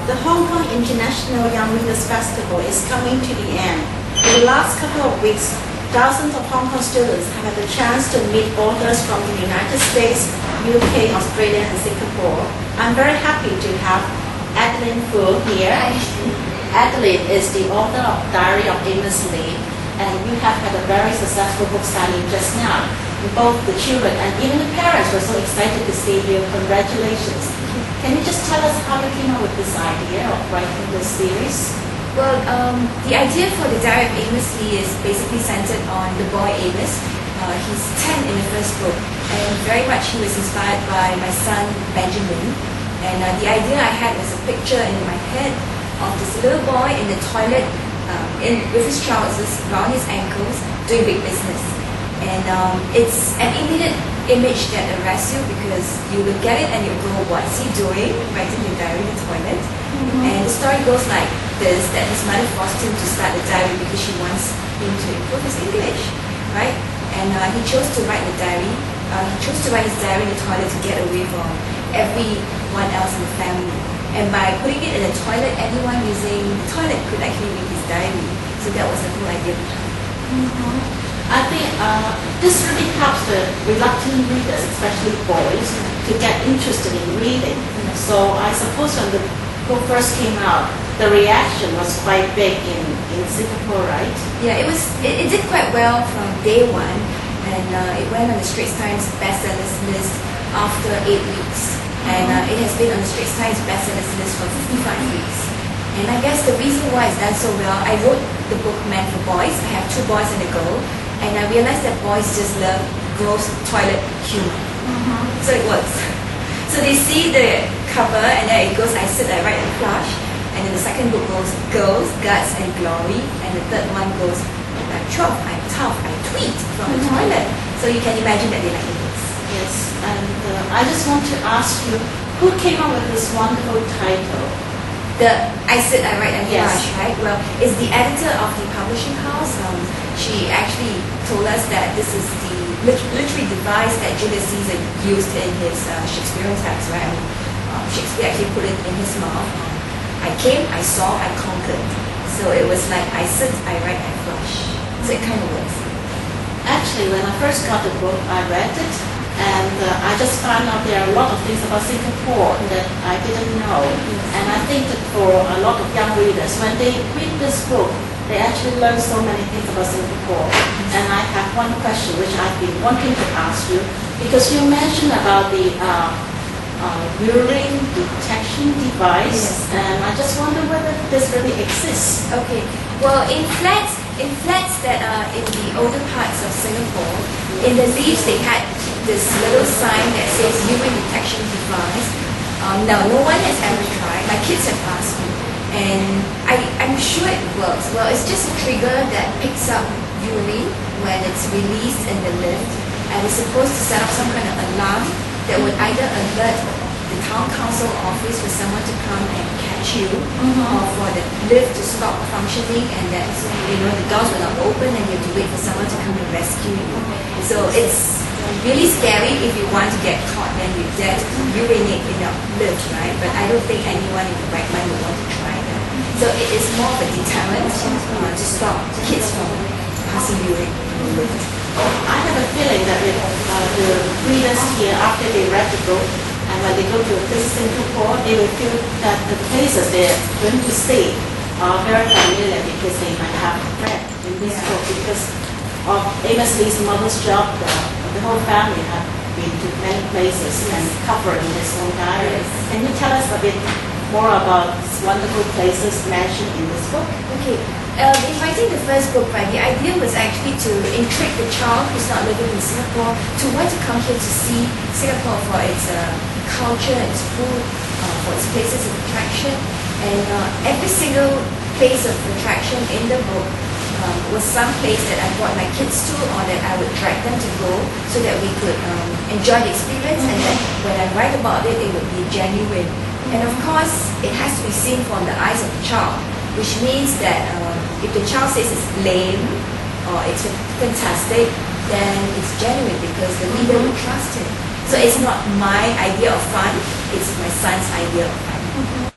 The Hong Kong International Young Readers Festival is coming to the end. In the last couple of weeks, thousands of Hong Kong students have had the chance to meet authors from the United States, UK, Australia, and Singapore. I'm very happy to have Adeline Foo here. Adeline is the author of Diary of Amos Lee, and you have had a very successful book signing just now. Both the children and even the parents were so excited to see you. Congratulations. Can you just tell us how you came up with this idea of writing this series? Well, the idea for the Diary of Amos Lee is basically centered on the boy Amos. He's 10 in the first book, and very much he was inspired by my son Benjamin. And the idea I had was a picture in my head of this little boy in the toilet with his trousers around his ankles doing big business. And it's an immediate image that arrests you because you look at it and you go, what's he doing? Writing the diary in the toilet. And the story goes like this, that his mother forced him to start the diary because she wants him to improve his English, right? And he chose to write the diary. He chose to write his diary in the toilet to get away from everyone else in the family. And by putting it in the toilet, anyone using the toilet could actually read his diary. So that was the whole idea behind it. I think this really helps the reluctant readers, especially boys, to get interested in reading. So I suppose when the book first came out, the reaction was quite big in Singapore, right? Yeah, it did quite well from day one, and it went on the Straits Times bestsellers list after 8 weeks. And it has been on the Straits Times bestsellers list for 55 weeks. And I guess the reason why it's done so well, I wrote the book meant for boys. I have 2 boys and a girl. And I realized that boys just love gross toilet humor. So it works. So they see the cover and then it goes, I sit, I write, and flush. And then the second book goes, girls, guts, and glory. And the third one goes, I'm tough, I tweet from the toilet. So you can imagine that they like the books. Yes, and I just want to ask you, who came up with this wonderful title? I sit, I write, and flush, right? Well, it's the editor of the publishing house. She actually told us that this is the literary device that Julius Caesar used in his Shakespearean text, right? I mean, Shakespeare actually put it in his mouth. I came, I saw, I conquered. So it was like, I sit, I write, I flush. So it kind of works. Actually, when I first got the book, I read it, and I just found out there are a lot of things about Singapore that I didn't know. And I think that for a lot of young readers, when they read this book, they actually learn so many things about Singapore. And I have one question which I've been wanting to ask you, because you mentioned about the urine detection device, and I just wonder whether this really exists. Okay, well in flats that are in the older parts of Singapore, in the leaves they had this little sign that says urine detection device. Now, no one has ever tried. My kids have asked me, and I'm sure it works. Well, it's just a trigger that picks up urine when it's released in the lift, and it's supposed to set up some kind of alarm that would either alert the town council office for someone to come and catch you, or for the lift to stop functioning, and that the doors will not open, and you have to wait for someone to come and rescue you. So it's really scary if you want to get caught, then you dare to urinate in a lift, right? But I don't think anyone in the right mind would want to try that. So it is more of a deterrent to stop kids from passing urine in the lift. I have a feeling that if the readers here, after they read the book, and when they go to visit Singapore, they will feel that the places they're going to stay are very familiar because they might have read in this book. Because of Amos Lee's mother's job, the whole family have been to many places and covered in this own diary. Can you tell us a bit more about these wonderful places mentioned in this book? Okay. In writing the first book, right, the idea was actually to intrigue the child who's not living in Singapore to want to come here to see Singapore for its culture, its food, for its places of attraction. And every single place of attraction in the book was some place that I brought my kids to, or that I would drag them to go, so that we could enjoy the experience, and then when I write about it, it would be genuine. And of course, it has to be seen from the eyes of the child, which means that if the child says it's lame or it's fantastic, then it's genuine because the reader will trust him. So it's not my idea of fun, it's my son's idea of fun.